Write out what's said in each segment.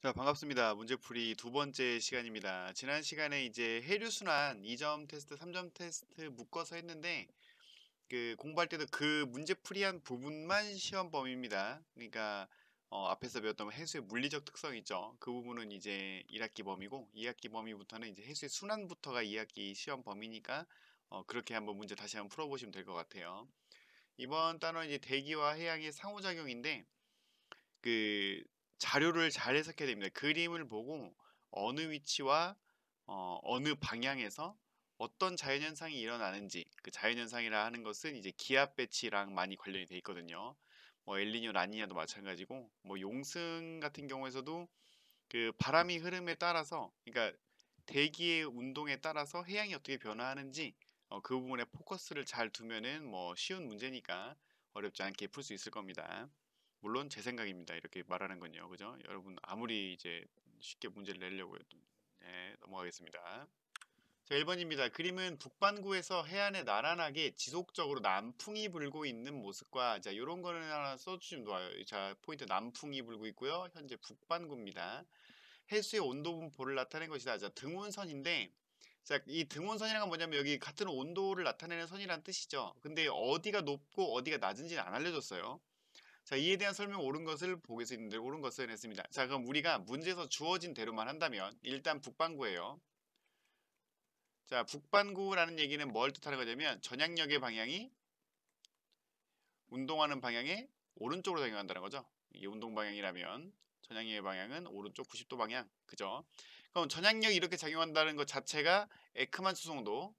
자, 반갑습니다. 문제풀이 두 번째 시간입니다. 지난 시간에 이제 해류순환 2점 테스트, 3점 테스트 묶어서 했는데 공부할 때도 그 문제풀이한 부분만 시험 범위입니다. 그러니까 앞에서 배웠던 해수의 물리적 특성 있죠. 그 부분은 이제 1학기 범위고 2학기 범위부터는 이제 해수의 순환부터가 2학기 시험 범위니까 그렇게 한번 문제 다시 한번 풀어보시면 될 것 같아요. 이번 단어는 이제 대기와 해양의 상호작용인데 그 자료를 잘 해석해야 됩니다. 그림을 보고 어느 위치와 어느 방향에서 어떤 자연현상이 일어나는지, 그 자연현상이라 하는 것은 이제 기압 배치랑 많이 관련이 돼 있거든요. 뭐 엘니뇨, 라니냐도 마찬가지고, 뭐 용승 같은 경우에서도 그 바람이 흐름에 따라서, 그러니까 대기의 운동에 따라서 해양이 어떻게 변화하는지 그 부분에 포커스를 잘 두면은 뭐 쉬운 문제니까 어렵지 않게 풀 수 있을 겁니다. 물론 제 생각입니다. 이렇게 말하는 건요. 그죠? 여러분 아무리 이제 쉽게 문제를 내려고 해도 네, 넘어가겠습니다. 자, 1번입니다. 그림은 북반구에서 해안에 나란하게 지속적으로 남풍이 불고 있는 모습과 자, 요런 거는 하나 써주시면 좋아요. 자, 포인트 남풍이 불고 있고요. 현재 북반구입니다. 해수의 온도 분포를 나타낸 것이다. 자, 등온선인데 자, 이 등온선이란 건 뭐냐면 여기 같은 온도를 나타내는 선이란 뜻이죠. 근데 어디가 높고 어디가 낮은지는 안 알려줬어요. 자, 이에 대한 설명 옳은 것을 보겠습니다. 옳은 것을 했습니다. 자, 그럼 우리가 문제에서 주어진 대로만 한다면 일단 북반구예요. 자, 북반구라는 얘기는 뭘 뜻하는 거냐면 전향력의 방향이 운동하는 방향의 오른쪽으로 작용한다는 거죠. 이게 운동 방향이라면 전향력의 방향은 오른쪽 90도 방향. 그죠? 그럼 전향력이 이렇게 작용한다는 것 자체가 에크만 수송도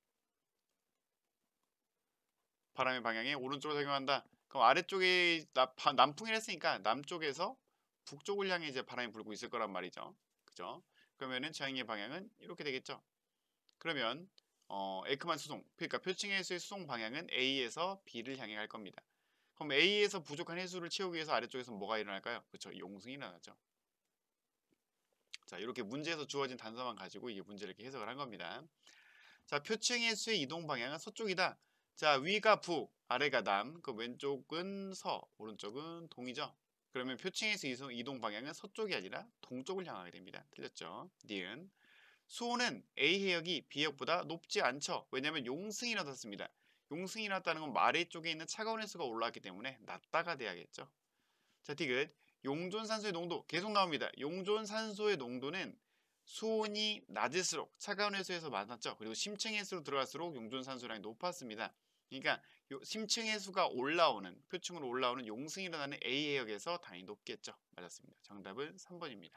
바람의 방향에 오른쪽으로 작용한다. 그럼 아래쪽에 남풍이라 했으니까 남쪽에서 북쪽을 향해 이제 바람이 불고 있을 거란 말이죠. 그죠? 그러면은 전향의 방향은 이렇게 되겠죠. 그러면 에크만 수송, 그러니까 표층해수의 수송 방향은 A에서 B를 향해 갈 겁니다. 그럼 A에서 부족한 해수를 채우기 위해서 아래쪽에서 뭐가 일어날까요? 그렇죠. 용승이 일어나죠. 자, 이렇게 문제에서 주어진 단서만 가지고 이게 문제를 이렇게 해석을 한 겁니다. 자, 표층해수의 이동 방향은 서쪽이다. 자, 위가 북, 아래가 남, 그 왼쪽은 서, 오른쪽은 동이죠. 그러면 표층해수 이동 방향은 서쪽이 아니라 동쪽을 향하게 됩니다. 틀렸죠? 니은. 수온은 A 해역이 B 해역보다 높지 않죠. 왜냐하면 용승이 일어났습니다. 용승이 일어났다는 건 아래쪽에 있는 차가운 해수가 올라왔기 때문에 낮다가 돼야겠죠. 자, 디귿. 용존산소의 농도 계속 나옵니다. 용존산소의 농도는 수온이 낮을수록 차가운 해수에서 많았죠. 그리고 심층 해수로 들어갈수록 용존산소량이 높았습니다. 그러니까 심층 해수가 올라오는 표층으로 올라오는 용승이 일어나는 A 해역에서 당연히 높겠죠. 맞았습니다. 정답은 3번입니다.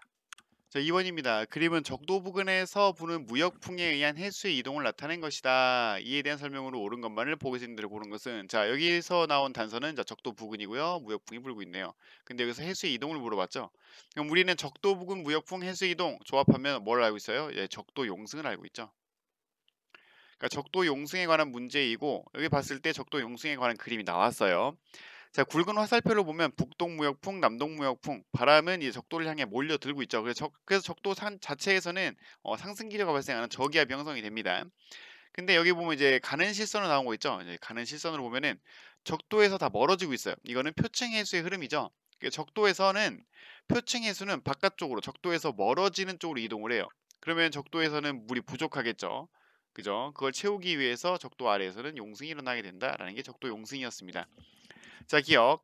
자, 2번입니다. 그림은 적도 부근에서 부는 무역풍에 의한 해수의 이동을 나타낸 것이다. 이에 대한 설명으로 옳은 것만을 보겠습니다. 고른 것은 자, 여기서 나온 단서는 자, 적도 부근이고요. 무역풍이 불고 있네요. 근데 여기서 해수의 이동을 물어봤죠. 그럼 우리는 적도 부근 무역풍 해수의 이동 조합하면 뭘 알고 있어요? 예, 적도 용승을 알고 있죠. 그러니까 적도 용승에 관한 문제이고 여기 봤을 때 적도 용승에 관한 그림이 나왔어요. 자, 굵은 화살표를 보면 북동무역풍, 남동무역풍, 바람은 이제 적도를 향해 몰려들고 있죠. 그래서 적도 산 자체에서는 상승 기류가 발생하는 저기압 형성이 됩니다. 근데 여기 보면 이제 가는 실선으로 나온 거 있죠. 이제 가는 실선으로 보면은 적도에서 다 멀어지고 있어요. 이거는 표층 해수의 흐름이죠. 적도에서는 표층 해수는 바깥쪽으로 적도에서 멀어지는 쪽으로 이동을 해요. 그러면 적도에서는 물이 부족하겠죠. 그죠? 그걸 채우기 위해서 적도 아래에서는 용승이 일어나게 된다라는 게 적도 용승이었습니다. 자, 기억.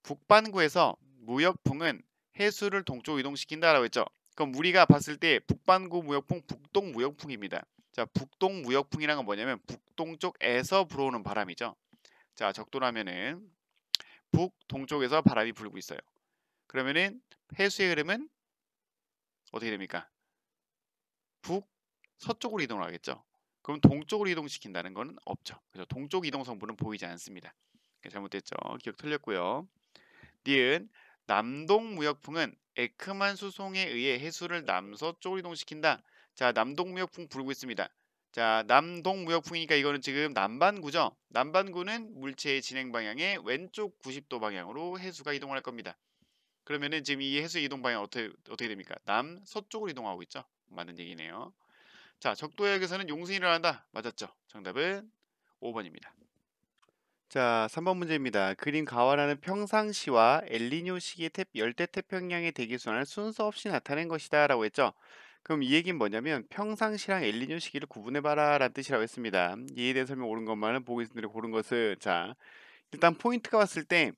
북반구에서 무역풍은 해수를 동쪽으로 이동시킨다라고 했죠. 그럼 우리가 봤을 때 북반구 무역풍, 북동 무역풍입니다. 자, 북동 무역풍이란 건 뭐냐면 북동쪽에서 불어오는 바람이죠. 자, 적도라면은 북동쪽에서 바람이 불고 있어요. 그러면은 해수의 흐름은 어떻게 됩니까? 북서쪽으로 이동을 하겠죠. 그럼 동쪽으로 이동시킨다는 건 없죠. 그래서 동쪽 이동 성분은 보이지 않습니다. 잘못됐죠. 기억 틀렸고요. 니은 남동 무역풍은 에크만 수송에 의해 해수를 남서쪽으로 이동시킨다. 자, 남동 무역풍 부르고 있습니다. 자, 남동 무역풍이니까 이거는 지금 남반구죠. 남반구는 물체의 진행 방향의 왼쪽 90도 방향으로 해수가 이동할 겁니다. 그러면은 지금 이 해수 이동 방향 어떻게 됩니까? 남서쪽으로 이동하고 있죠. 맞는 얘기네요. 자, 적도해역에서는 용승이 일어난다. 맞았죠. 정답은 5번입니다. 자, 3번 문제입니다. 그림 가와라는 평상시와 엘니뇨 시기의 열대 태평양의 대기순환을 순서 없이 나타낸 것이다 라고 했죠. 그럼 이 얘기는 뭐냐면 평상시랑 엘니뇨 시기를 구분해봐라 라는 뜻이라고 했습니다. 이에 대한 설명 옳은 것만은 보겠습니다. 고른 것은 자, 일단 포인트가 왔을 때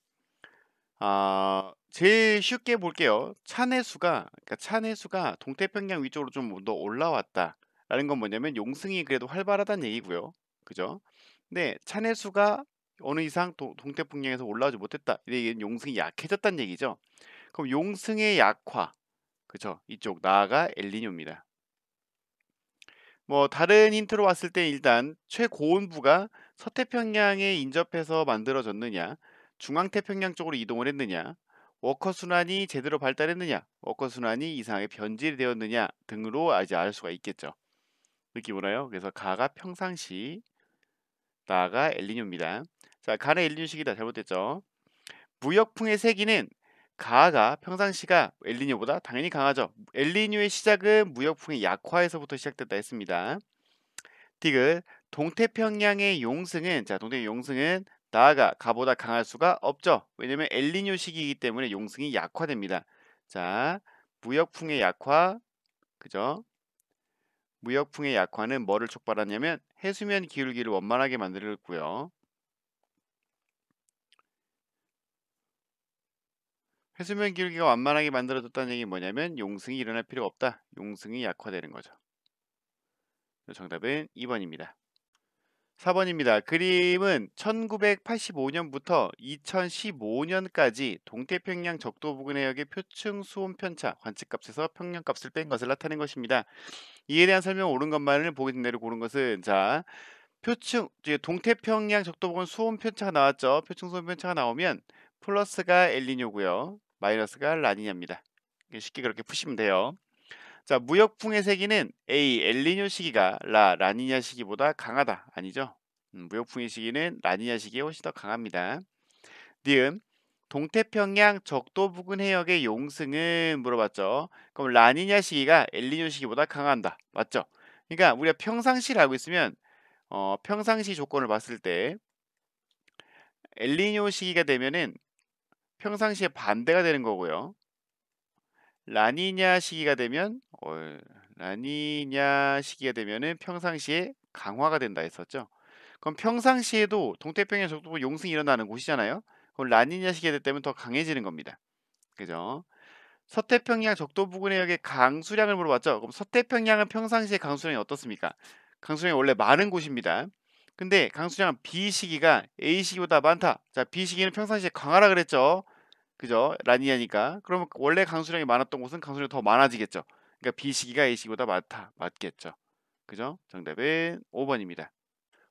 제일 쉽게 볼게요. 찬해수가 동태평양 위쪽으로 좀 더 올라왔다 라는 건 뭐냐면 용승이 그래도 활발하다는 얘기고요. 그죠? 근데 찬해수가 어느 이상 동태평양에서 올라오지 못했다. 이 얘기는 용승이 약해졌다는 얘기죠. 그럼 용승의 약화, 그죠? 이쪽 나아가 엘니뇨입니다. 뭐 다른 힌트로 왔을 때 일단 최고온부가 서태평양에 인접해서 만들어졌느냐, 중앙태평양 쪽으로 이동을 했느냐, 워커 순환이 제대로 발달했느냐, 워커 순환이 이상하게 변질이 되었느냐 등으로 이제 알 수가 있겠죠. 느낌 오나요? 그래서 가가 평상시, 나가 엘니뇨입니다. 자, 가는 엘니뇨 시기다 잘못됐죠. 무역풍의 세기는 가가 평상시가 엘니뇨보다 당연히 강하죠. 엘니뇨의 시작은 무역풍의 약화에서부터 시작됐다 했습니다. 디귿 동태평양의 용승은 동태평양 용승은 나아가 가보다 강할 수가 없죠. 왜냐면 엘니뇨 시기이기 때문에 용승이 약화됩니다. 자, 무역풍의 약화, 그죠? 무역풍의 약화는 뭐를 촉발하냐면 해수면 기울기를 원만하게 만들었고요. 해수면 기울기가 완만하게 만들어졌다는 얘기는 뭐냐면 용승이 일어날 필요가 없다. 용승이 약화되는 거죠. 정답은 2번입니다. 4번입니다. 그림은 1985년부터 2015년까지 동태평양 적도 부근 해역의 표층 수온 편차 관측값에서 평년값을 뺀 것을 나타낸 것입니다. 이에 대한 설명 옳은 것만을 보기 내로 고른 것은 자, 동태평양 적도 부근 수온 편차가 나왔죠. 표층 수온 편차가 나오면 플러스가 엘니뇨고요. 마이너스가 라니냐입니다. 쉽게 그렇게 푸시면 돼요. 자, 무역풍의 세기는 A 엘니뇨 시기가 라니냐 시기보다 강하다. 아니죠? 무역풍의 시기는 라니냐 시기에 훨씬 더 강합니다. 니은 동태평양 적도 부근 해역의 용승은 물어봤죠. 그럼 라니냐 시기가 엘니뇨 시기보다 강한다. 맞죠? 그러니까 우리가 평상시를 알고 있으면 평상시 조건을 봤을 때 엘니뇨 시기가 되면은 평상시에 반대가 되는 거고요. 라니냐 시기가 되면 라니냐 시기가 되면은 평상시에 강화가 된다 했었죠. 그럼 평상시에도 동태평양 적도 용승이 일어나는 곳이잖아요. 그럼 라니냐 시기가 되면 더 강해지는 겁니다. 그죠? 서태평양 적도 부근 해역의 강수량을 물어봤죠. 그럼 서태평양은 평상시에 강수량이 어떻습니까? 강수량이 원래 많은 곳입니다. 근데 강수량 B 시기가 A 시기보다 많다. 자, B 시기는 평상시에 강하라 그랬죠. 그죠? 라니냐니까. 그러면 원래 강수량이 많았던 곳은 강수량이 더 많아지겠죠. 그러니까 B 시기가 A 시기보다 많다. 맞겠죠. 그죠? 정답은 5번입니다.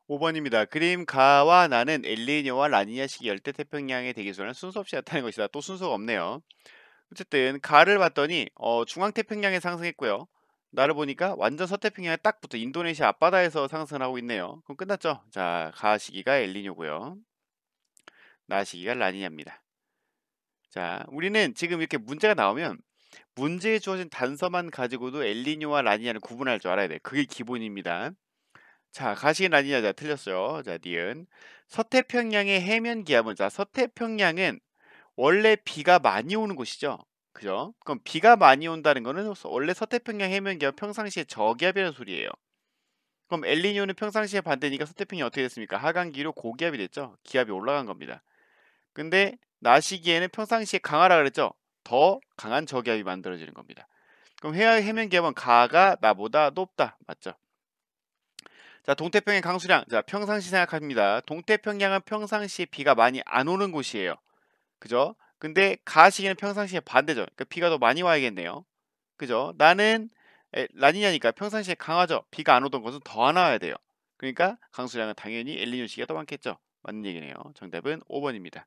5번입니다. 그림 가와 나는 엘니뇨와 라니냐 시기 열대 태평양의 대기순환을 순서 없이 나타낸 것이다. 또 순서가 없네요. 어쨌든 가를 봤더니 중앙 태평양에 상승했고요. 나를 보니까 완전 서태평양에 딱 붙어 인도네시아 앞바다에서 상승을 하고 있네요. 그럼 끝났죠? 자, 가 시기가 엘니뇨고요. 나 시기가 라니냐입니다. 자, 우리는 지금 이렇게 문제가 나오면 문제에 주어진 단서만 가지고도 엘니뇨와 라니냐를 구분할 줄 알아야 돼. 그게 기본입니다. 자, 가시기 라니냐 자 틀렸어요. 자, 니은 서태평양의 해면 기압은 자, 서태평양은 원래 비가 많이 오는 곳이죠. 그죠? 그럼 비가 많이 온다는 거는 원래 서태평양 해면 기압 평상시에 저기압이라는 소리예요. 그럼 엘니뇨는 평상시에 반대니까 서태평양이 어떻게 됐습니까? 하강기로 고기압이 됐죠. 기압이 올라간 겁니다. 근데 나시기에는 평상시에 강하라 그랬죠. 더 강한 저기압이 만들어지는 겁니다. 그럼 해면 기압은 가가 나보다 높다. 맞죠? 자, 동태평양 강수량. 자, 평상시 생각합니다. 동태평양은 평상시에 비가 많이 안 오는 곳이에요. 그죠? 근데 가시기는 평상시에 반대죠. 그러니까 비가 더 많이 와야겠네요. 그죠? 나는 라니냐니까 평상시에 강하죠. 비가 안 오던 것은 더 안 와야 돼요. 그러니까 강수량은 당연히 엘니뇨 시기가 더 많겠죠. 맞는 얘기네요. 정답은 5번입니다.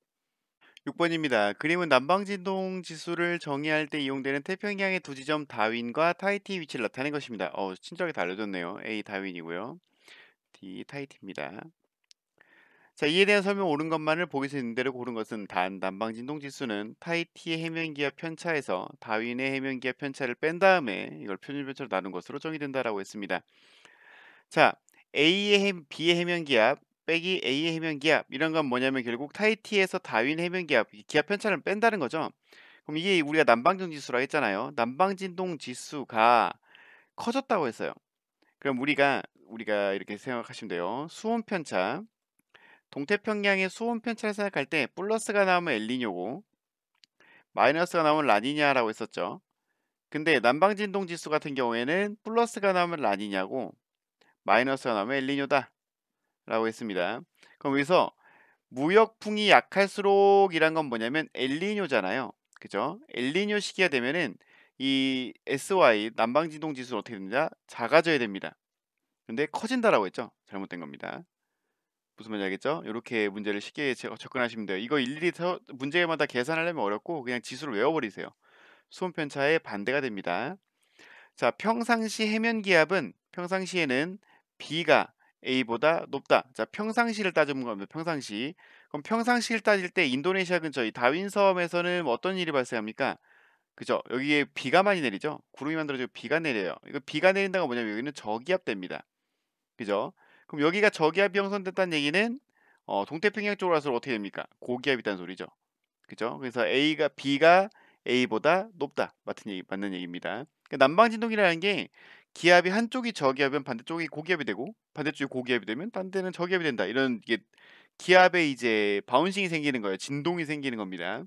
6번입니다. 그림은 남방진동 지수를 정의할 때 이용되는 태평양의 두 지점 다윈과 타히티 위치를 나타낸 것입니다. 친절하게 다 알려줬네요. A 다윈이고요. D 타히티입니다. 자, 이에 대한 설명 옳은 것만을 보기서 있는 대로 고른 것은 남방진동 지수는 타히티의 해면기압 편차에서 다윈의 해면기압 편차를 뺀 다음에 이걸 표준편차로 나눈 것으로 정의된다라고 했습니다. 자, B의 해면기압 빼기 A의 해면기압 이런 건 뭐냐면 결국 타이티에서 다윈 해면기압 기압 편차를 뺀다는 거죠. 그럼 이게 우리가 난방진 지수라 했잖아요. 난방진동 지수가 커졌다고 했어요. 그럼 우리가 이렇게 생각하시면 돼요. 수온 편차 동태평양의 수온 편차를 생각할 때 플러스가 나오면 엘니뇨고 마이너스가 나오면 라니냐라고 했었죠. 근데 난방진동 지수 같은 경우에는 플러스가 나오면 라니냐고 마이너스가 나오면 엘니뇨다라고 했습니다. 그럼 여기서 무역풍이 약할수록 이란 건 뭐냐면 엘니뇨잖아요. 그죠? 엘니뇨 시기가 되면은 이 SY 난방진동 지수는 어떻게 됩니다? 작아져야 됩니다. 근데 커진다라고 했죠. 잘못된 겁니다. 무슨 말인지 알겠죠? 이렇게 문제를 쉽게 접근하시면 돼요. 이거 일일이 문제마다 계산하려면 어렵고 그냥 지수를 외워버리세요. 수온 편차의 반대가 됩니다. 자, 평상시 해면 기압은 평상시에는 B가 A보다 높다. 자, 평상시를 따지는 겁니다. 평상시. 그럼 평상시를 따질 때 인도네시아 근처 이 다윈 섬에서는 어떤 일이 발생합니까? 그죠? 여기에 비가 많이 내리죠. 구름이 만들어지고 비가 내려요. 이거 비가 내린다가 뭐냐면 여기는 저기압대입니다. 그죠? 그럼 여기가 저기압이 형성됐다는 얘기는 동태평양 쪽으로 가서 어떻게 됩니까? 고기압이 있다는 소리죠. 그죠? 그래서 B가 A보다 높다. 맞는 얘기입니다. 그러니까 난방진동이라는 게 기압이 한쪽이 저기압이면 반대쪽이 고기압이 되고 반대쪽이 고기압이 되면 반대는 저기압이 된다. 이런 이게 기압에 이제 바운싱이 생기는 거예요. 진동이 생기는 겁니다.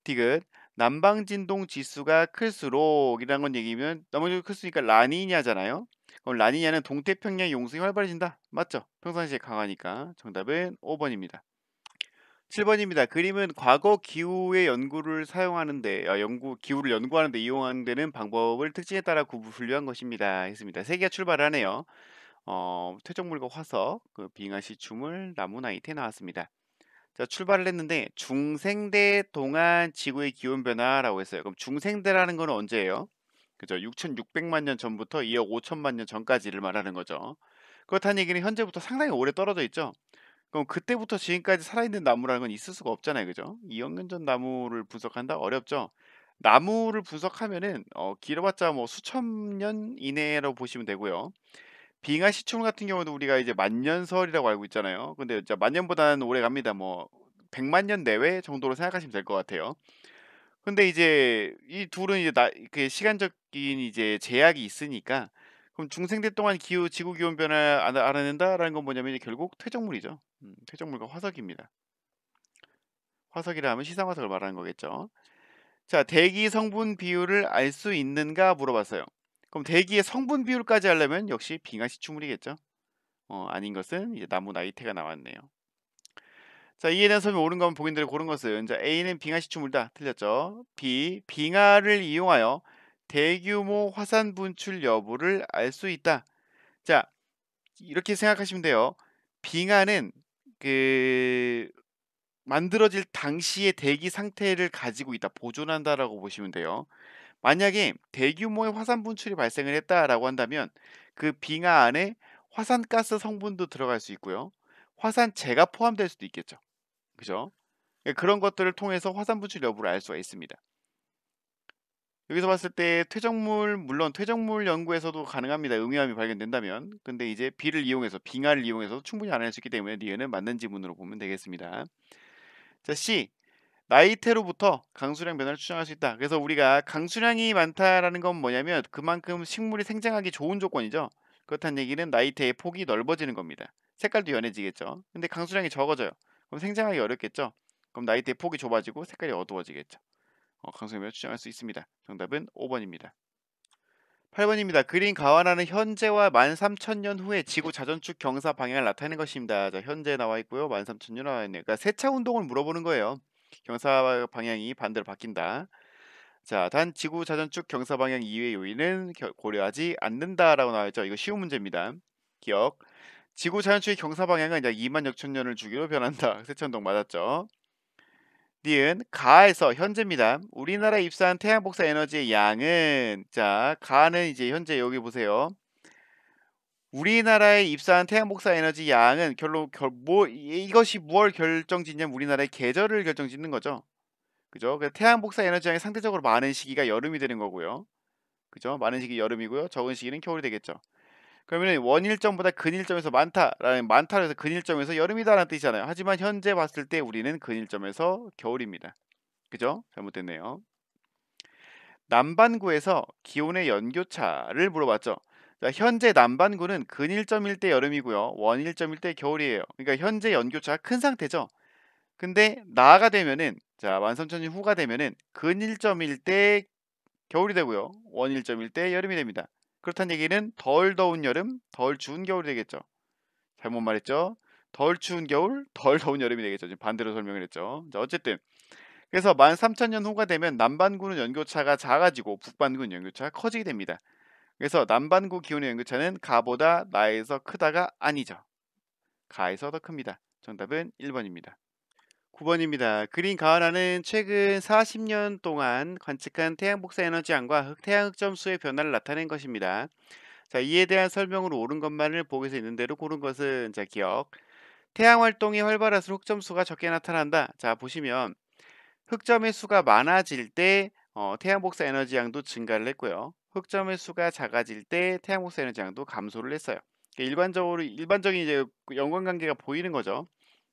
디귿 난방진동 지수가 클수록이라는 건 얘기면 너무 클수니까 라니냐잖아요. 그럼 라니냐는 동태평양 용성이 활발해진다. 맞죠? 평상시에 강하니까. 정답은 5번입니다. 7번입니다. 그림은 과거 기후의 연구를 사용하는데 기후를 연구하는데 이용하는 데는 방법을 특징에 따라 분류한 것입니다. 했습니다. 세 개가 출발하네요. 퇴적물과 화석, 그 빙하시 추물, 나무 나이테 나왔습니다. 자, 출발을 했는데 중생대 동안 지구의 기온 변화라고 했어요. 그럼 중생대라는 건 언제예요? 그죠? 6,600만 년 전부터 2억 5천만 년 전까지를 말하는 거죠. 그렇다는 얘기는 현재부터 상당히 오래 떨어져 있죠. 그럼 그때부터 지금까지 살아있는 나무라는 건 있을 수가 없잖아요. 그죠? 2억 년 전 나무를 분석한다? 어렵죠. 나무를 분석하면은 길어봤자 뭐 수천 년 이내로 보시면 되고요. 빙하 시추물 같은 경우도 우리가 이제 만년설이라고 알고 있잖아요. 근데 진짜 만년보다는 오래 갑니다. 뭐 100만 년 내외 정도로 생각하시면 될 것 같아요. 근데 이제 이 둘은 이제 그 시간적인 이제 제약이 있으니까 그럼 중생대 동안 지구 기온 변화를 알아낸다라는 건 뭐냐면 이제 결국 퇴적물이죠. 퇴적물과 화석입니다. 화석이라 하면 시상화석을 말하는 거겠죠. 자, 대기 성분 비율을 알 수 있는가 물어봤어요. 그럼 대기의 성분 비율까지 하려면 역시 빙하시추물이겠죠. 아닌 것은 이제 나무 나이테가 나왔네요. 자, 이에 대한 설명 옳은 건 보긴 대로 고른 것은 자, A는 빙하시추물이다. 틀렸죠. B. 빙하를 이용하여 대규모 화산 분출 여부를 알 수 있다. 자, 이렇게 생각하시면 돼요. 빙하는 그 만들어질 당시의 대기 상태를 가지고 있다. 보존한다라고 보시면 돼요. 만약에 대규모의 화산 분출이 발생을 했다라고 한다면 그 빙하 안에 화산가스 성분도 들어갈 수 있고요. 화산재가 포함될 수도 있겠죠. 그죠? 그런 것들을 통해서 화산 분출 여부를 알 수가 있습니다. 여기서 봤을 때 물론 퇴적물 연구에서도 가능합니다. 응유암이 발견된다면. 근데 이제 빙하를 이용해서 충분히 알아낼 수 있기 때문에 리은은 맞는 지문으로 보면 되겠습니다. 자, C. 나이테로부터 강수량 변화를 추정할 수 있다. 그래서 우리가 강수량이 많다라는 건 뭐냐면 그만큼 식물이 생장하기 좋은 조건이죠. 그렇다는 얘기는 나이테의 폭이 넓어지는 겁니다. 색깔도 연해지겠죠. 근데 강수량이 적어져요. 그럼 생장하기 어렵겠죠. 그럼 나이테의 폭이 좁아지고 색깔이 어두워지겠죠. 강수량 변화를 추정할 수 있습니다. 정답은 5번입니다. 8번입니다. 그린 가와라는 현재와 13,000년 후에 지구 자전축 경사 방향을 나타내는 것입니다. 자, 현재 나와 있고요. 13,000년 나와 있네요. 그러니까 세차 운동을 물어보는 거예요. 경사 방향이 반대로 바뀐다. 자, 단 지구 자전축 경사 방향 이외의 요인은 고려하지 않는다라고 나와 있죠. 이거 쉬운 문제입니다. 기억. 지구 자전축의 경사 방향은 약 2만 6천 년을 주기로 변한다. 세차 운동 맞았죠. 니은 가에서 현재입니다. 우리나라에 입사한 태양 복사 에너지의 양은 자, 가는 이제 현재 여기 보세요. 우리나라에 입사한 태양 복사 에너지 양은 이것이 무엇 결정짓냐면 우리나라의 계절을 결정짓는 거죠. 그죠? 태양 복사 에너지 양이 상대적으로 많은 시기가 여름이 되는 거고요. 그죠? 많은 시기 여름이고요. 적은 시기는 겨울이 되겠죠. 그러면은 원일점보다 근일점에서 많다라는 많다로 해서 근일점에서 여름이다라는 뜻이잖아요. 하지만 현재 봤을 때 우리는 근일점에서 겨울입니다. 그죠? 잘못됐네요. 남반구에서 기온의 연교차를 물어봤죠. 자, 현재 남반구는 근일점일 때 여름이고요. 원일점일 때 겨울이에요. 그러니까 현재 연교차가 큰 상태죠. 근데 나아가 되면은 자, 13,000년 후가 되면은 근일점일 때 겨울이 되고요. 원일점일 때 여름이 됩니다. 그렇다는 얘기는 덜 더운 여름, 덜 추운 겨울이 되겠죠. 잘못 말했죠. 덜 추운 겨울, 덜 더운 여름이 되겠죠. 지금 반대로 설명을 했죠. 자, 어쨌든 그래서 13,000년 후가 되면 남반구는 연교차가 작아지고 북반구는 연교차가 커지게 됩니다. 그래서 남반구 기온의 연교차는 가보다 나에서 크다가 아니죠. 가에서 더 큽니다. 정답은 1번입니다. 9번입니다. 그린 가하나는 최근 40년 동안 관측한 태양 복사 에너지양과 태양 흑점수의 변화를 나타낸 것입니다. 자, 이에 대한 설명으로 옳은 것만을 보고서 있는 대로 고른 것은 자, 기억. 태양 활동이 활발할수록 흑점수가 적게 나타난다. 자, 보시면 흑점의 수가 많아질 때 태양 복사 에너지 양도 증가를 했고요. 흑점의 수가 작아질 때 태양 복사 에너지 양도 감소를 했어요. 그러니까 일반적인 이제 연관관계가 보이는 거죠.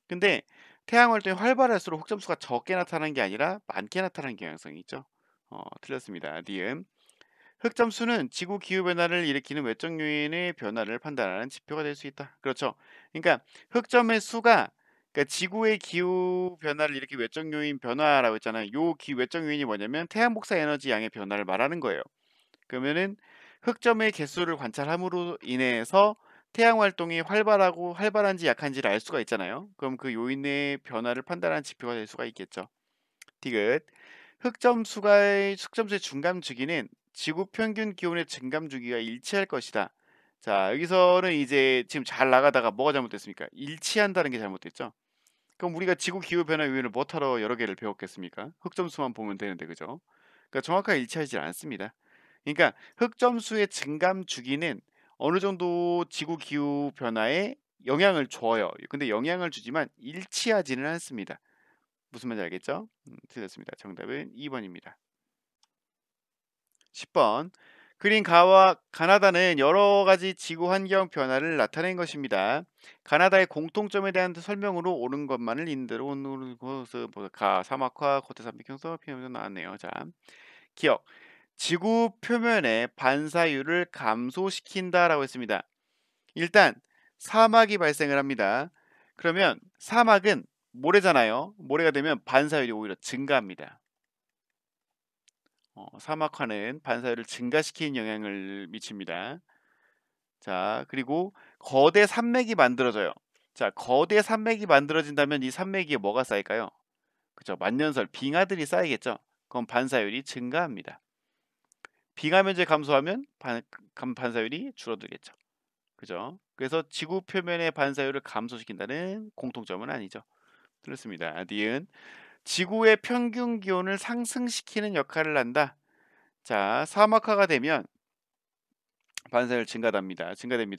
근데 태양 활동이 활발할수록 흑점수가 적게 나타나는 게 아니라 많게 나타나는 경향성이 있죠. 틀렸습니다. 니은. 흑점수는 지구 기후 변화를 일으키는 외적 요인의 변화를 판단하는 지표가 될 수 있다. 그렇죠. 그러니까 흑점의 수가 그러니까 지구의 기후 변화를 일으키는 외적 요인 변화라고 했잖아요. 외적 요인이 뭐냐면 태양 복사 에너지 양의 변화를 말하는 거예요. 그러면은 흑점의 개수를 관찰함으로 인해서 태양 활동이 활발한지 약한지를 알 수가 있잖아요. 그럼 그 요인의 변화를 판단하는 지표가 될 수가 있겠죠. 디귿. 흑점수의 중간 주기는 지구 평균 기온의 증감 주기가 일치할 것이다. 자, 여기서는 이제 지금 잘 나가다가 뭐가 잘못됐습니까? 일치한다는 게 잘못됐죠. 그럼 우리가 지구 기후 변화 요인을 뭐하러 여러 개를 배웠겠습니까? 흑점수만 보면 되는데 그죠? 그러니까 정확하게 일치하지 않습니다. 그러니까 흑점수의 증감 주기는 어느 정도 지구 기후 변화에 영향을 줘요. 근데 영향을 주지만 일치하지는 않습니다. 무슨 말인지 알겠죠? 틀렸습니다. 정답은 2번입니다. 10번. 그린 가와 가나다는 여러 가지 지구 환경 변화를 나타낸 것입니다. 가나다의 공통점에 대한 설명으로 옳은 것만을 인대로 오는 것을 가 사막화 고대산맥 형성 피해서 나왔네요. 자, 기억. 지구 표면의 반사율을 감소시킨다라고 했습니다. 일단 사막이 발생을 합니다. 그러면 사막은 모래잖아요. 모래가 되면 반사율이 오히려 증가합니다. 사막화는 반사율을 증가시키는 영향을 미칩니다. 자, 그리고 거대 산맥이 만들어져요. 자, 거대 산맥이 만들어진다면 이 산맥 위에 뭐가 쌓일까요? 그죠? 만년설 빙하들이 쌓이겠죠. 그럼 반사율이 증가합니다. 빙하 면적이 감소하면 반사율이 줄어들겠죠. 그죠? 그래서 지구 표면의 반사율을 감소시킨다는 공통점은 아니죠. 틀렸습니다. 니은 지구의 평균 기온을 상승시키는 역할을 한다. 자, 사막화가 되면 반사율 증가됩니다.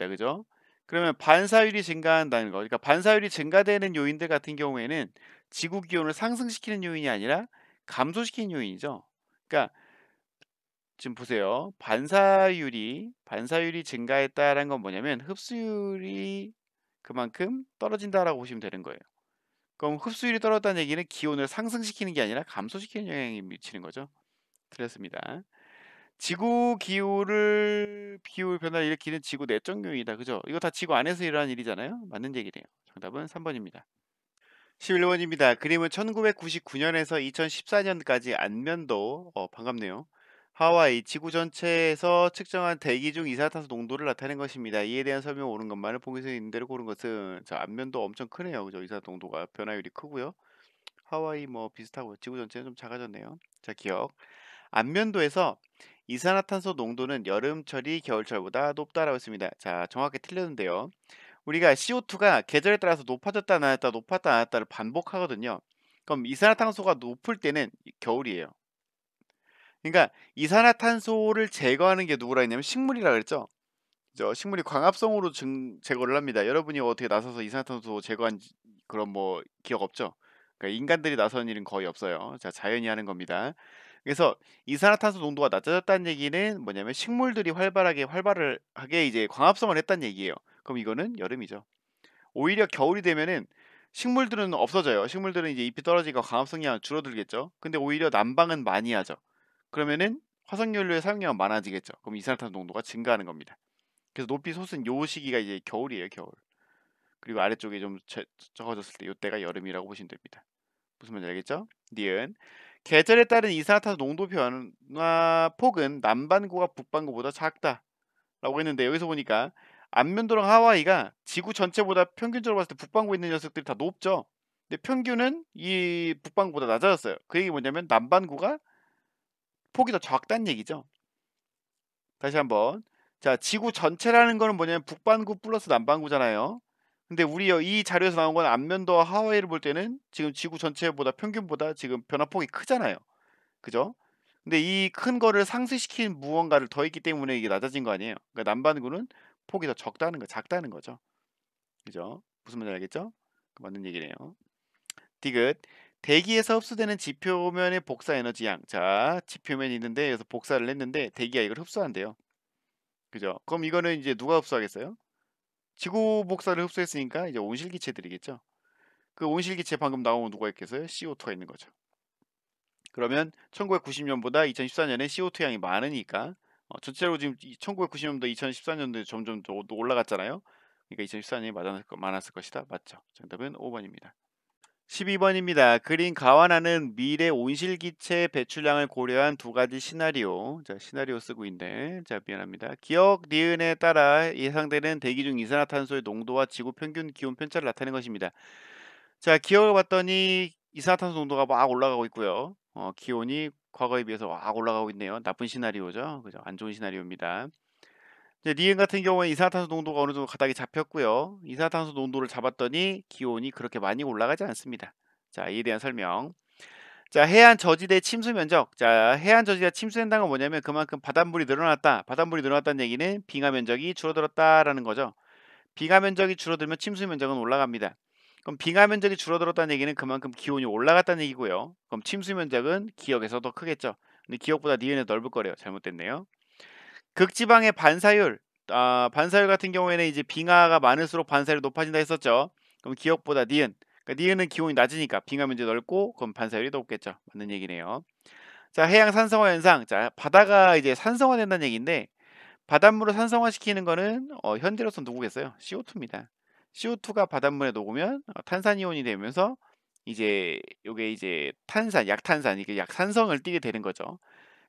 그죠? 그러면 반사율이 증가한다는 거. 그러니까 반사율이 증가되는 요인들 같은 경우에는 지구 기온을 상승시키는 요인이 아니라 감소시키는 요인이죠. 그러니까 지금 보세요. 반사율이 증가했다라는 건 뭐냐면 흡수율이 그만큼 떨어진다라고 보시면 되는 거예요. 그럼 흡수율이 떨어졌다는 얘기는 기온을 상승시키는 게 아니라 감소시키는 영향이 미치는 거죠. 틀렸습니다. 기후 변화를 일으키는 지구 내적 요인이다. 그죠? 이거 다 지구 안에서 일어나는 일이잖아요. 맞는 얘기네요. 정답은 3번입니다. 11번입니다. 그림은 1999년에서 2014년까지 안면도 반갑네요. 하와이 지구 전체에서 측정한 대기 중 이산화탄소 농도를 나타낸 것입니다. 이에 대한 설명 옳은 것만을 보기서 있는 대로 고른 것은 자, 안면도 엄청 크네요. 그죠? 이산화탄소 농도가 변화율이 크고요. 하와이 뭐 비슷하고 지구 전체는 좀 작아졌네요. 자, 기억. 안면도에서 이산화탄소 농도는 여름철이 겨울철보다 높다라고 했습니다. 자, 정확히 틀렸는데요. 우리가 CO2가 계절에 따라서 높아졌다 낮았다 높았다 낮았다를 반복하거든요. 그럼 이산화탄소가 높을 때는 겨울이에요. 그러니까 이산화탄소를 제거하는 게 누구라 했냐면 식물이라 그랬죠. 그죠? 식물이 광합성으로 제거를 합니다. 여러분이 어떻게 나서서 이산화탄소 제거한 그런 뭐 기억 없죠? 그러니까 인간들이 나서는 일은 거의 없어요. 자, 자연이 하는 겁니다. 그래서 이산화탄소 농도가 낮아졌다는 얘기는 뭐냐면 식물들이 활발하게 이제 광합성을 했다는 얘기예요. 그럼 이거는 여름이죠. 오히려 겨울이 되면은 식물들은 없어져요. 식물들은 이제 잎이 떨어지니까 광합성량 줄어들겠죠. 근데 오히려 난방은 많이 하죠. 그러면은 화석연료의 사용량은 많아지겠죠. 그럼 이산화탄소 농도가 증가하는 겁니다. 그래서 높이 솟은 요 시기가 이제 겨울이에요, 겨울. 그리고 아래쪽에 좀 적어졌을 때 요때가 여름이라고 보시면 됩니다. 무슨 말인지 알겠죠? 니은 계절에 따른 이산화탄소 농도 변화 폭은 남반구가 북반구보다 작다 라고 했는데 여기서 보니까 안면도랑 하와이가 지구 전체보다 평균적으로 봤을 때 북반구에 있는 녀석들이 다 높죠. 근데 평균은 이 북반구보다 낮아졌어요. 그 얘기 뭐냐면 남반구가 폭이 더 작다는 얘기죠. 다시 한번. 자, 지구 전체라는 거는 뭐냐면 북반구 플러스 남반구잖아요. 근데 우리 이 자료에서 나온 건 안면도와 하와이를 볼 때는 지금 지구 전체보다 평균보다 지금 변화폭이 크잖아요. 그죠? 근데 이 큰 거를 상쇄시킨 무언가를 더했기 때문에 이게 낮아진 거 아니에요. 그러니까 남반구는 폭이 더 적다는 거, 작다는 거죠. 그죠? 무슨 말인지 알겠죠? 맞는 얘기네요. 디귿. 대기에서 흡수되는 지표면의 복사 에너지 양. 자, 지표면이 있는데 여기서 복사를 했는데 대기가 이걸 흡수한대요. 그죠? 그럼 이거는 이제 누가 흡수하겠어요? 지구 복사를 흡수했으니까 이제 온실기체들이겠죠. 그 온실기체 방금 나오면 누가 있겠어요? CO2가 있는 거죠. 그러면 1990년보다 2014년에 CO2 양이 많으니까 전체로 지금 1990년도 2014년도에 점점 더 올라갔잖아요. 그러니까 2014년이 많았을 것이다. 맞죠? 정답은 5번입니다. 12번입니다. 그린 가와나는 미래 온실기체 배출량을 고려한 두 가지 시나리오. 자, 시나리오 쓰고 있는데, 자, 미안합니다. 기억 니은에 따라 예상되는 대기 중 이산화탄소의 농도와 지구 평균 기온 편차를 나타낸 것입니다. 자, 기억을 봤더니 이산화탄소 농도가 막 올라가고 있고요. 기온이 과거에 비해서 막 올라가고 있네요. 나쁜 시나리오죠. 그죠? 안 좋은 시나리오입니다. 이제 니은 같은 경우에 이산화탄소 농도가 어느 정도 가닥이 잡혔고요. 이산화탄소 농도를 잡았더니 기온이 그렇게 많이 올라가지 않습니다. 자, 이에 대한 설명. 자, 해안 저지대 침수 면적. 자, 해안 저지대가 침수된다는 건 뭐냐면 그만큼 바닷물이 늘어났다. 바닷물이 늘어났다는 얘기는 빙하 면적이 줄어들었다라는 거죠. 빙하 면적이 줄어들면 침수 면적은 올라갑니다. 그럼 빙하 면적이 줄어들었다는 얘기는 그만큼 기온이 올라갔다는 얘기고요. 그럼 침수 면적은 기억에서 더 크겠죠. 근데 기억보다 니은에 넓을 거래요. 잘못됐네요. 극지방의 반사율. 반사율 같은 경우에는 이제 빙하가 많을수록 반사율이 높아진다 했었죠. 그럼 기억보다 니은. 그러니까 니은은 기온이 낮으니까 빙하 면적이 넓고 그럼 반사율이 높겠죠. 맞는 얘기네요. 자, 해양 산성화 현상. 자, 바다가 이제 산성화 된다는 얘기인데 바닷물을 산성화시키는 거는 현재로서 누구겠어요? CO2입니다. CO2가 바닷물에 녹으면 탄산이온이 되면서 이제 요게 이제 약탄산, 이게 약산성을 띠게 되는 거죠.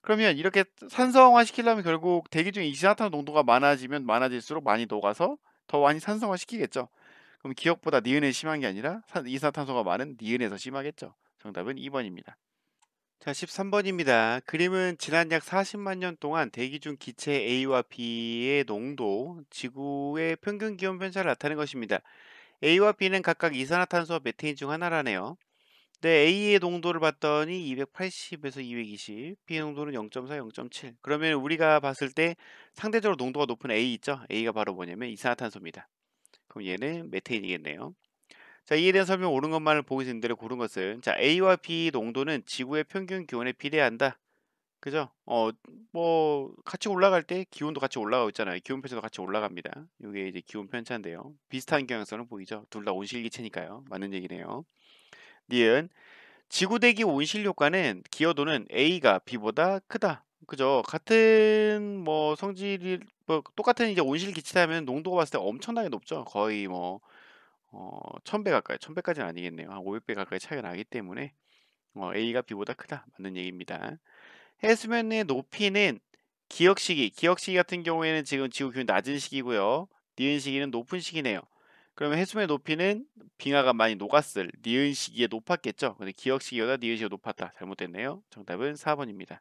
그러면 이렇게 산성화 시키려면 결국 대기 중에 이산화탄소 농도가 많아지면 많아질수록 많이 녹아서 더 많이 산성화 시키겠죠. 그럼 기억보다 니은에 심한 게 아니라 이산화탄소가 많은 니은에서 심하겠죠. 정답은 2번입니다. 자, 13번입니다. 그림은 지난 약 40만 년 동안 대기 중 기체 A와 B의 농도, 지구의 평균 기온 편차를 나타낸 것입니다. A와 B는 각각 이산화탄소와 메테인 중 하나라네요. 네, A의 농도를 봤더니 280에서 220, B 농도는 0.4, 0.7. 그러면 우리가 봤을 때 상대적으로 농도가 높은 A 있죠? A가 바로 뭐냐면 이산화탄소입니다. 그럼 얘는 메테인이겠네요. 자, 이에 대한 설명 옳은 것만을 보고 있는 대로 고른 것은 자, A와 B 농도는 지구의 평균 기온에 비례한다. 그죠? 뭐 같이 올라갈 때 기온도 같이 올라가고 있잖아요. 기온 편차도 같이 올라갑니다. 이게 이제 기온 편차인데요. 비슷한 경향성은 보이죠? 둘 다 온실기체니까요. 맞는 얘기네요. 니은 지구 대기 온실 효과는 기여도는 A가 B보다 크다. 그죠? 같은 뭐 성질이 뭐 똑같은 이제 온실 기체라면 농도가 봤을 때 엄청나게 높죠. 거의 뭐 1000배 가까이, 1000배까지는 아니겠네요. 한 500배 가까이 차이가 나기 때문에 A가 B보다 크다. 맞는 얘기입니다. 해수면의 높이는 기억 시기 같은 경우에는 지금 지구 기온이 낮은 시기고요. 니은 시기는 높은 시기네요. 그러면 해수면의 높이는 빙하가 많이 녹았을 니은 시기에 높았겠죠. 근데 기억 시기보다 니은 시기가 높았다. 잘못됐네요. 정답은 4번입니다.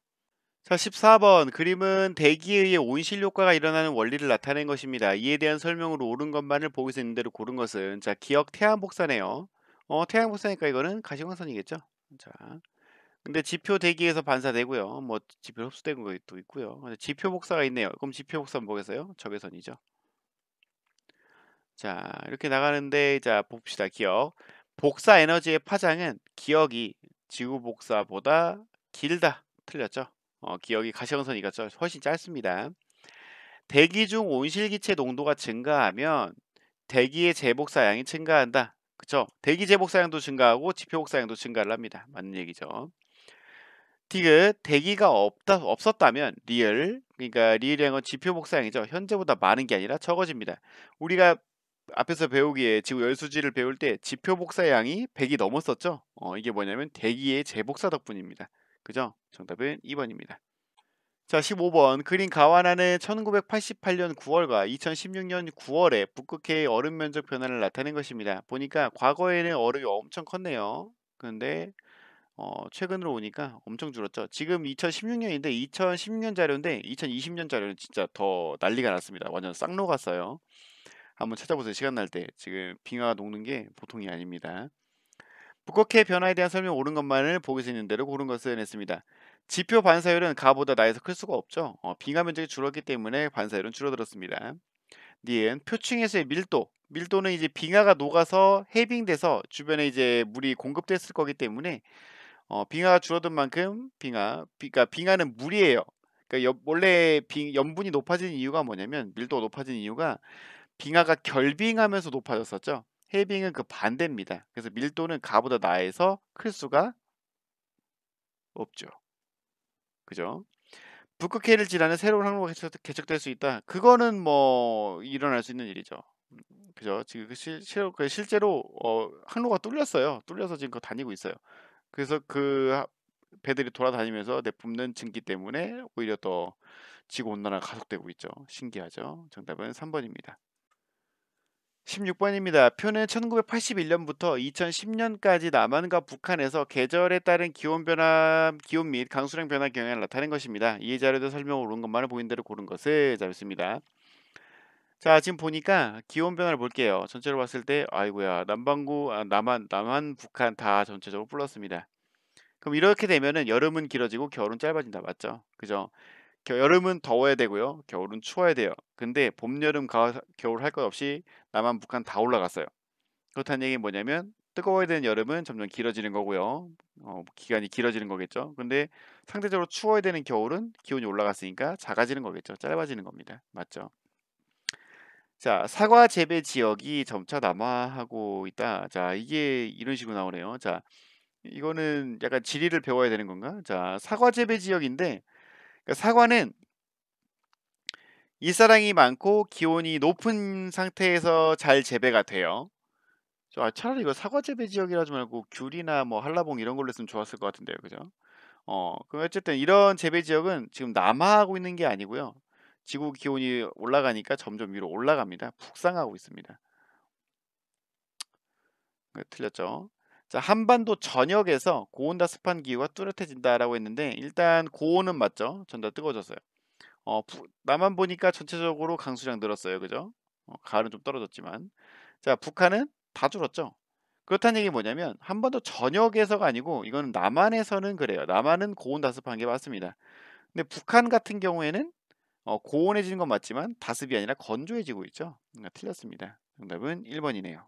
자, 14번 그림은 대기에 의해 온실 효과가 일어나는 원리를 나타낸 것입니다. 이에 대한 설명으로 옳은 것만을 보기서 있는 대로 고른 것은 자, 기억 태양 복사네요. 태양 복사니까 이거는 가시광선이겠죠. 자, 근데 지표 대기에서 반사되고요. 뭐 지표 흡수된 것도 있고요. 근데 지표 복사가 있네요. 그럼 지표 복사는 뭐겠어요? 적외선이죠. 자, 이렇게 나가는데 자, 봅시다. 기억. 복사 에너지의 파장은 기억이 지구 복사보다 길다. 틀렸죠. 기억이 가시광선이 이겼죠. 훨씬 짧습니다. 대기 중 온실기체 농도가 증가하면 대기의 제복사량이 증가한다. 그쵸? 대기 제복사량도 증가하고 지표복사량도 증가를 합니다. 맞는 얘기죠. 디귿 대기가 없었다면 리을 그러니까 리을이란 건 지표 복사량이죠. 현재보다 많은 게 아니라 적어집니다. 우리가 앞에서 배우기에 지구 열수지를 배울 때 지표 복사량이 100이 넘었었죠. 이게 뭐냐면 대기의 재복사 덕분입니다. 그죠? 정답은 2번입니다. 자, 15번 그린 가와나는 1988년 9월과 2016년 9월에 북극해의 얼음 면적 변화를 나타낸 것입니다. 보니까 과거에는 얼음이 엄청 컸네요. 그런데 최근으로 오니까 엄청 줄었죠. 지금 2016년인데 2016년 자료인데 2020년 자료는 진짜 더 난리가 났습니다. 완전 싹 녹았어요. 한번 찾아보세요. 시간 날 때. 지금 빙하가 녹는 게 보통이 아닙니다. 북극해 변화에 대한 설명 옳은 것만을 보기서 있는 대로 고른 것을 냈습니다. 지표 반사율은 가보다 나에서 클 수가 없죠. 빙하 면적이 줄었기 때문에 반사율은 줄어들었습니다. 니은 표층에서의 밀도. 밀도는 이제 빙하가 녹아서 해빙돼서 주변에 이제 물이 공급됐을 거기 때문에 빙하가 줄어든 만큼 그러니까 빙하는 물이에요. 그러니까 원래 염분이 높아진 이유가 뭐냐면 밀도가 높아진 이유가 빙하가 결빙하면서 높아졌었죠. 해빙은 그 반대입니다. 그래서 밀도는 가보다 나에서 클 수가 없죠. 그죠? 북극해를 지나는 새로운 항로가 개척될 수 있다. 그거는 뭐 일어날 수 있는 일이죠. 그죠? 지금 실제로 항로가 뚫렸어요. 뚫려서 지금 그거 다니고 있어요. 그래서 배들이 돌아다니면서 내뿜는 증기 때문에 오히려 더 지구 온난화가 가속되고 있죠. 신기하죠? 정답은 3번입니다. 16번입니다. 표는 1981년부터 2010년까지 남한과 북한에서 계절에 따른 기온 및 강수량 변화 경향을 나타낸 것입니다. 이 자료에서 설명을 옳은 것만을 보인 대로 고른 것을 잡습니다. 자, 지금 보니까 기온 변화를 볼게요. 전체로 봤을 때 아이고야 남한, 북한 다 전체적으로 플러스입니다. 그럼 이렇게 되면은 여름은 길어지고 겨울은 짧아진다. 맞죠? 그죠? 여름은 더워야 되고요. 겨울은 추워야 돼요. 근데 봄, 여름, 가을, 겨울 할 것 없이 남한, 북한 다 올라갔어요. 그렇다는 얘기는 뭐냐면 뜨거워야 되는 여름은 점점 길어지는 거고요. 기간이 길어지는 거겠죠. 근데 상대적으로 추워야 되는 겨울은 기온이 올라갔으니까 작아지는 거겠죠. 짧아지는 겁니다. 맞죠? 자, 사과 재배 지역이 점차 남하하고 있다. 자, 이게 이런 식으로 나오네요. 자, 이거는 약간 지리를 배워야 되는 건가? 자, 사과 재배 지역인데 그러니까 사과는 일사량이 많고 기온이 높은 상태에서 잘 재배가 돼요. 차라리 이거 사과 재배 지역이라 하지 말고 귤이나 뭐 한라봉 이런 걸로 했으면 좋았을 것 같은데요. 그죠? 그럼 어쨌든 이런 재배 지역은 지금 남하하고 있는 게 아니고요. 지구 기온이 올라가니까 점점 위로 올라갑니다. 북상하고 있습니다. 네, 틀렸죠? 자, 한반도 전역에서 고온다습한 기후가 뚜렷해진다라고 했는데 일단 고온은 맞죠? 전다 뜨거워졌어요. 남한 보니까 전체적으로 강수량 늘었어요. 그죠? 가을은 좀 떨어졌지만. 자, 북한은 다 줄었죠. 그렇다는 얘기 뭐냐면 한반도 전역에서가 아니고 이거는 남한에서는 그래요. 남한은 고온다습한 게 맞습니다. 근데 북한 같은 경우에는 고온해지는 건 맞지만 다습이 아니라 건조해지고 있죠. 틀렸습니다. 정답은 1번이네요.